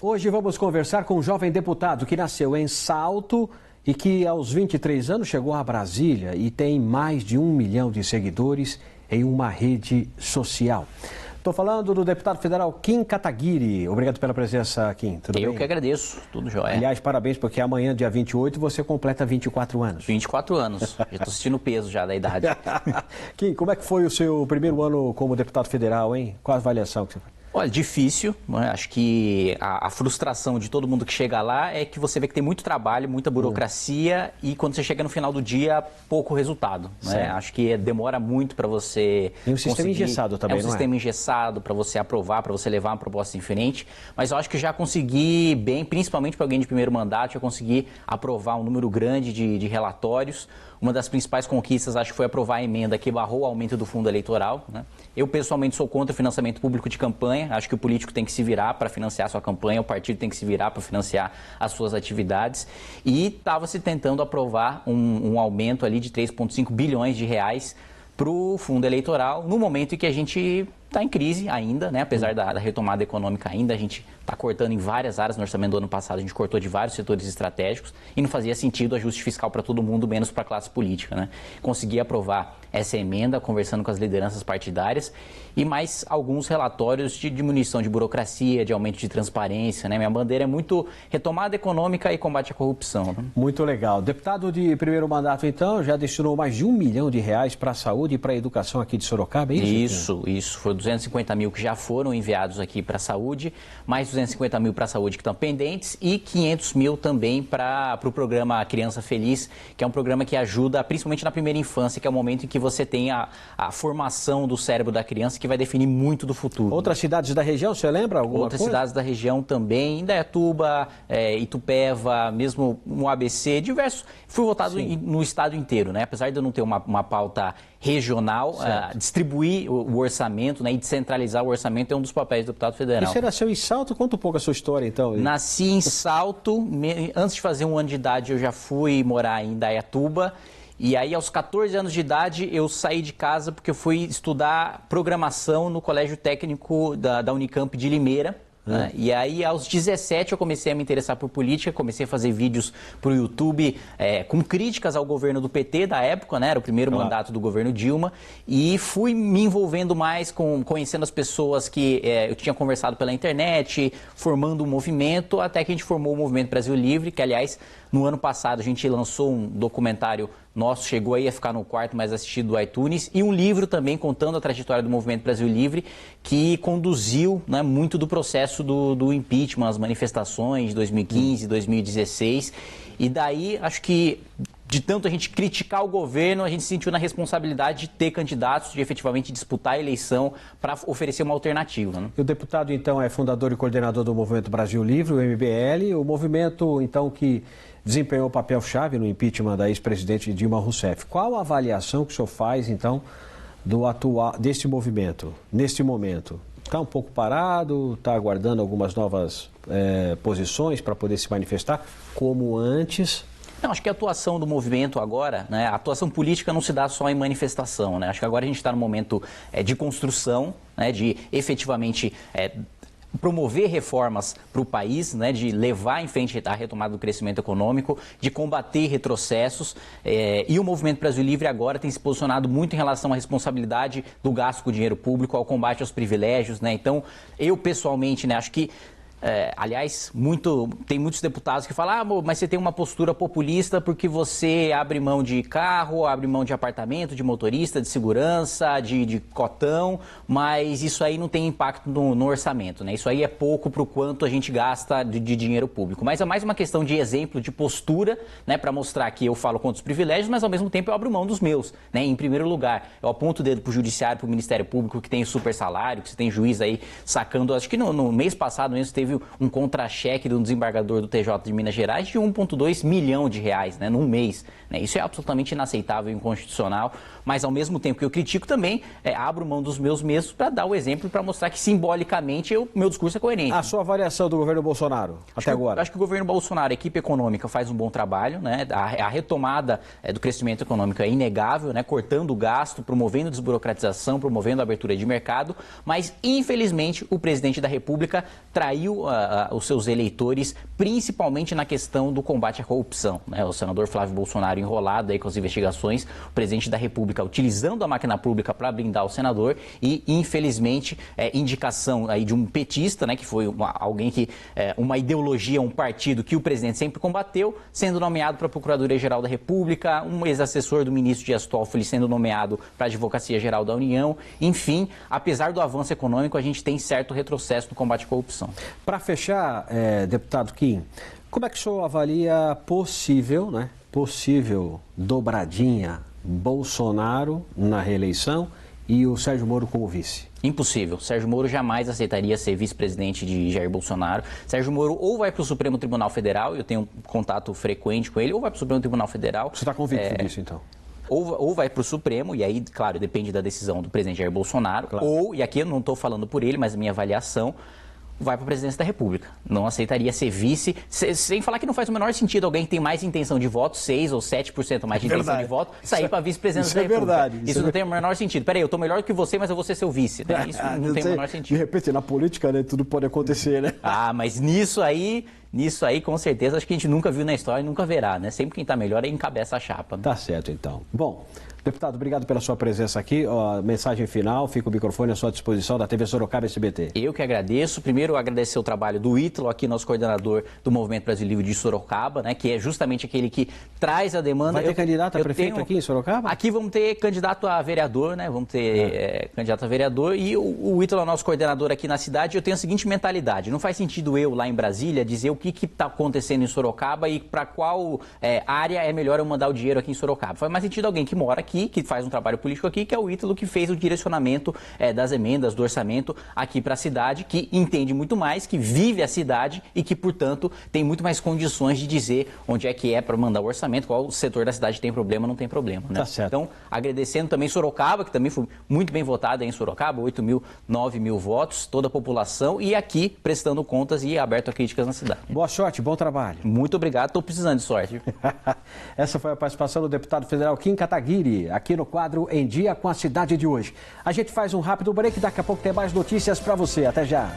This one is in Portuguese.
Hoje vamos conversar com um jovem deputado que nasceu em Salto e que aos 23 anos chegou a Brasília e tem mais de 1 milhão de seguidores em uma rede social. Estou falando do deputado federal Kim Kataguiri. Obrigado pela presença, Kim. Tudo bem? Eu que agradeço. Tudo jóia. Aliás, parabéns, porque amanhã, dia 28, você completa 24 anos. 24 anos. Já estou sentindo o peso já da idade. Kim, como é que foi o seu primeiro ano como deputado federal, hein? Qual a avaliação que você faz? Olha, difícil, né? Acho que a frustração de todo mundo que chega lá é que você vê que tem muito trabalho, muita burocracia e quando você chega no final do dia, pouco resultado. Né? Acho que demora muito para você E um sistema engessado também, não é? É um sistema engessado para você aprovar, para você levar uma proposta diferente, mas eu acho que já consegui bem, principalmente para alguém de primeiro mandato, já consegui aprovar um número grande de relatórios. Uma das principais conquistas, acho que foi aprovar a emenda que barrou o aumento do fundo eleitoral. Né? Eu, pessoalmente, sou contra o financiamento público de campanha. Acho que o político tem que se virar para financiar a sua campanha, o partido tem que se virar para financiar as suas atividades. E estava se tentando aprovar um aumento ali de 3,5 bilhões de reais para o fundo eleitoral, no momento em que a gente está em crise ainda, né? Apesar da retomada econômica ainda, a gente está cortando em várias áreas. No orçamento do ano passado a gente cortou de vários setores estratégicos e não fazia sentido ajuste fiscal para todo mundo, menos para a classe política. Né? Consegui aprovar essa emenda, conversando com as lideranças partidárias e mais alguns relatórios de diminuição de burocracia, de aumento de transparência. Né? Minha bandeira é muito retomada econômica e combate à corrupção. Né? Muito legal. Deputado de primeiro mandato, então, já destinou mais de 1 milhão de reais para a saúde e para a educação aqui de Sorocaba, é isso? Isso. Foi 250 mil que já foram enviados aqui para a saúde, mais 250 mil para a saúde que estão pendentes e 500 mil também para o programa Criança Feliz, que é um programa que ajuda principalmente na primeira infância, que é o momento em que você tem a formação do cérebro da criança, que vai definir muito do futuro. Outras cidades da região, você lembra alguma Outras coisa? cidades da região também, Indaiatuba, Itupeva, mesmo no ABC, diversos. Fui votado no estado inteiro, né? Apesar de eu não ter uma pauta regional, distribuir o orçamento, né, e descentralizar o orçamento é um dos papéis do deputado federal. E você nasceu em Salto? Conta um pouco a sua história, então. Nasci em Salto, antes de fazer 1 ano de idade eu já fui morar em Indaiatuba. E aí, aos 14 anos de idade, eu saí de casa porque eu fui estudar programação no Colégio Técnico da Unicamp de Limeira. Né? E aí, aos 17, eu comecei a me interessar por política, comecei a fazer vídeos para o YouTube com críticas ao governo do PT da época, né? Era o primeiro mandato do governo Dilma, e fui me envolvendo mais, conhecendo as pessoas que eu tinha conversado pela internet, formando um movimento, até que a gente formou o Movimento Brasil Livre, que, aliás, no ano passado a gente lançou um documentário nosso, chegou aí a ficar no quarto mais assistido do iTunes, e um livro também contando a trajetória do Movimento Brasil Livre, que conduziu, né, muito do processo do impeachment, as manifestações de 2015, 2016, e daí acho que de tanto a gente criticar o governo, a gente se sentiu na responsabilidade de ter candidatos, de efetivamente disputar a eleição para oferecer uma alternativa. Né? E o deputado, então, é fundador e coordenador do Movimento Brasil Livre, o MBL, o movimento, então, que desempenhou papel-chave no impeachment da ex-presidente Dilma Rousseff. Qual a avaliação que o senhor faz, então, desse movimento, neste momento? Está um pouco parado, está aguardando algumas novas posições para poder se manifestar, como antes? Não, acho que a atuação do movimento agora, né, a atuação política não se dá só em manifestação. Né? Acho que agora a gente está num momento de construção, né, de efetivamente promover reformas para o país, né, de levar em frente a retomada do crescimento econômico, de combater retrocessos. E o Movimento Brasil Livre agora tem se posicionado muito em relação à responsabilidade do gasto com o dinheiro público, ao combate aos privilégios. Né? Então, eu pessoalmente, né, acho que aliás, tem muitos deputados que falam, mas você tem uma postura populista porque você abre mão de carro, abre mão de apartamento, de motorista, de segurança, de cotão, mas isso aí não tem impacto no orçamento, né? Isso aí é pouco para o quanto a gente gasta de dinheiro público. Mas é mais uma questão de exemplo, de postura, né, para mostrar que eu falo contra os privilégios, mas ao mesmo tempo eu abro mão dos meus, né? Em primeiro lugar, eu aponto o dedo para o Judiciário, para o Ministério Público, que tem o super salário, que você tem juiz aí sacando, acho que no mês passado mesmo teve um contra-cheque de um desembargador do TJ de Minas Gerais de 1,2 milhão de reais, né, num mês. Né? Isso é absolutamente inaceitável e inconstitucional, mas ao mesmo tempo que eu critico também, abro mão dos meus mesmos para dar o exemplo, para mostrar que simbolicamente meu discurso é coerente. A sua avaliação do governo Bolsonaro até agora? Acho que o governo Bolsonaro, a equipe econômica, faz um bom trabalho, né? A retomada do crescimento econômico é inegável, né? Cortando o gasto, promovendo desburocratização, promovendo a abertura de mercado, mas infelizmente o presidente da República traiu uniu os seus eleitores, principalmente na questão do combate à corrupção, né? O senador Flávio Bolsonaro enrolado aí com as investigações, o presidente da República utilizando a máquina pública para blindar o senador e, infelizmente, indicação aí de um petista, né, que foi alguém que, uma ideologia, um partido que o presidente sempre combateu, sendo nomeado para a Procuradoria-Geral da República, um ex-assessor do ministro Dias Toffoli sendo nomeado para a Advocacia-Geral da União. Enfim, apesar do avanço econômico, a gente tem certo retrocesso no combate à corrupção. Para fechar, deputado Kim, como é que o senhor avalia possível dobradinha Bolsonaro na reeleição e o Sérgio Moro como vice? Impossível. Sérgio Moro jamais aceitaria ser vice-presidente de Jair Bolsonaro. Sérgio Moro ou vai para o Supremo Tribunal Federal, eu tenho um contato frequente com ele, ou vai para o Supremo Tribunal Federal. Você está convicto disso, então? Ou vai para o Supremo, e aí, claro, depende da decisão do presidente Jair Bolsonaro, claro. Ou, e aqui eu não estou falando por ele, mas a minha avaliação, vai para a presidência da República. Não aceitaria ser vice, sem falar que não faz o menor sentido alguém que tem mais intenção de voto, 6 ou 7% mais de intenção de voto, sair para vice-presidência da República. Verdade. Isso não tem o menor sentido. Peraí, eu estou melhor que você, mas eu vou ser seu vice. Né? Isso não tem o menor sentido. De repente, na política, né, tudo pode acontecer, né? Mas nisso aí, com certeza, acho que a gente nunca viu na história e nunca verá, né? Sempre quem está melhor é encabeça a chapa. Né? Tá certo, então. Bom, deputado, obrigado pela sua presença aqui. Mensagem final, fica o microfone à sua disposição da TV Sorocaba SBT. Eu que agradeço. Primeiro, agradecer o trabalho do Ítalo, aqui nosso coordenador do Movimento Brasil Livre de Sorocaba, né, que é justamente aquele que traz a demanda. Vai ter candidato a prefeito aqui em Sorocaba? Aqui vamos ter candidato a vereador, né? Vamos ter candidato a vereador. E o Ítalo é nosso coordenador aqui na cidade. Eu tenho a seguinte mentalidade: não faz sentido eu, lá em Brasília, dizer o que está acontecendo em Sorocaba e para qual área é melhor eu mandar o dinheiro aqui em Sorocaba. Faz mais sentido alguém que mora aqui, que faz um trabalho político aqui, que é o Ítalo, que fez o direcionamento das emendas, do orçamento aqui para a cidade, que entende muito mais, que vive a cidade e que, portanto, tem muito mais condições de dizer onde é que é para mandar o orçamento, qual setor da cidade tem problema, não tem problema. Né? Tá certo. Então, agradecendo também Sorocaba, que também foi muito bem votada em Sorocaba, 8 mil, 9 mil votos, toda a população, e aqui prestando contas e aberto a críticas na cidade. Boa sorte, bom trabalho. Muito obrigado, estou precisando de sorte. Essa foi a participação do deputado federal Kim Kataguiri, aqui no quadro Em Dia com a Cidade de hoje. A gente faz um rápido break, daqui a pouco tem mais notícias para você. Até já.